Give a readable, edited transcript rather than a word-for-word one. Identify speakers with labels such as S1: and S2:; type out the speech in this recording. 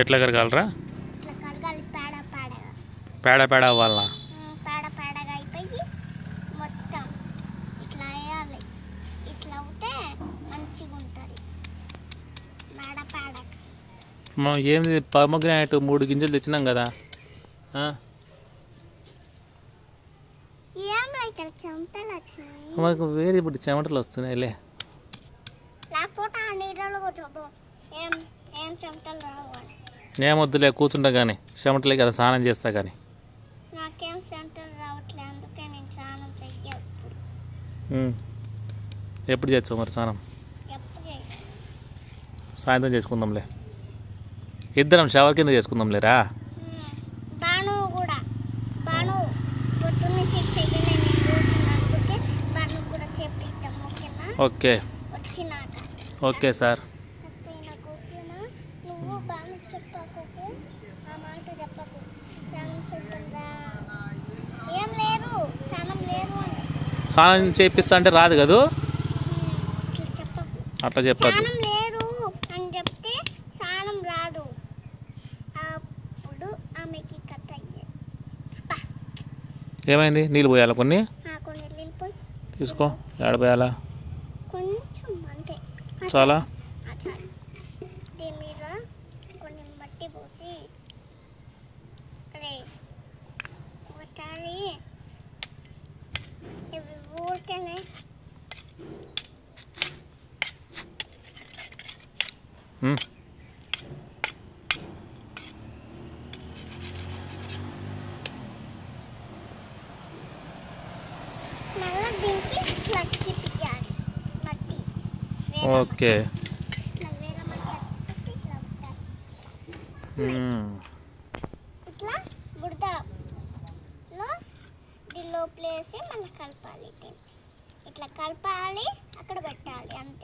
S1: ఎట్లా కరగాలరా?
S2: ఇట్లా కడగాలి, పేడ పేడగా.
S1: పేడ పేడ అవ్వాలనా?
S2: పేడ పేడగా అయిపోయి మొత్తం ఇట్లా వేయాలి. ఇట్లా అవుతే మంచిగా ఉంటుంది పేడ పేడగా.
S1: మనం ఏంది పొమగ్రానైట్ 3 గింజలు తెచ్చినాం కదా.
S2: ఇక్కడ చెమటలు వచ్చినాయి.
S1: మనకు వేరే ఇప్పుడు చెమటలు వస్తున్నాయిలే.
S2: లేకపోతే ఆ నీళ్ళలో చూపు ఏం ఏం చెమటలు రావాలి.
S1: ఏమొద్దులే, కూర్చుంటా కానీ చెమటలే కదా, స్నానం చేస్తా కానీ.
S2: నాకేం చెమటలు రావట్లేదు, అందుకే నేను స్నానం చెయ్యాలి.
S1: ఎప్పుడు చేస్తావు మరి స్నానం?
S2: ఎప్పుడు చేయాలి?
S1: సాయంత్రం చేసుకుందాంలే, ఇద్దరం షవర్ కింద చేసుకుందాంలేరా.
S2: బాను కూడా, బాను పొద్దున్నుంచి చెయ్యలేదు, నేను కూర్చున్నందుకే బాను కూడా చెప్పిద్దాం. ఓకేనా?
S1: ఓకే
S2: వచ్చినాక.
S1: Okay sir.
S2: నువ్వు బాను చెప్పకు, ఆ మాట చెప్పకు. స్నానం చేద్దా ఏం లేదు, స్నానం లేదు అని
S1: స్నానం చేపిస్తా అంటే రాదు కదూ,
S2: అట్లా చెప్పకు.
S1: అట్లా చెప్పదు.
S2: స్నానం లేదు అని చెప్తే స్నానం రాదు, అప్పుడు ఆమెకి కథ అయ్యేది.
S1: ఏమైంది? నీళ్ళు పోయాలా కొన్ని?
S2: కొన్ని నీళ్ళు పోయి
S1: తీసుకో. ఏడ పోయాలా?
S2: కొంచెం అంటే
S1: చాలా
S2: చాలు. దీని మీద కొన్ని మట్టి పోసి అదే ఒకసారి ఇవి ఊరికేనే మళ్ళీ దీనికి ఇట్లా తిప్పియాలి మట్టి.
S1: ఓకే.
S2: ఇట్లా వేరే మట్టి ఇట్లా పెట్టాలి. ఇట్లా బుడదలో దీనిలో ప్లేసి మళ్ళీ కలపాలి. ఇట్లా కలపాలి, అక్కడ పెట్టాలి, అంతే.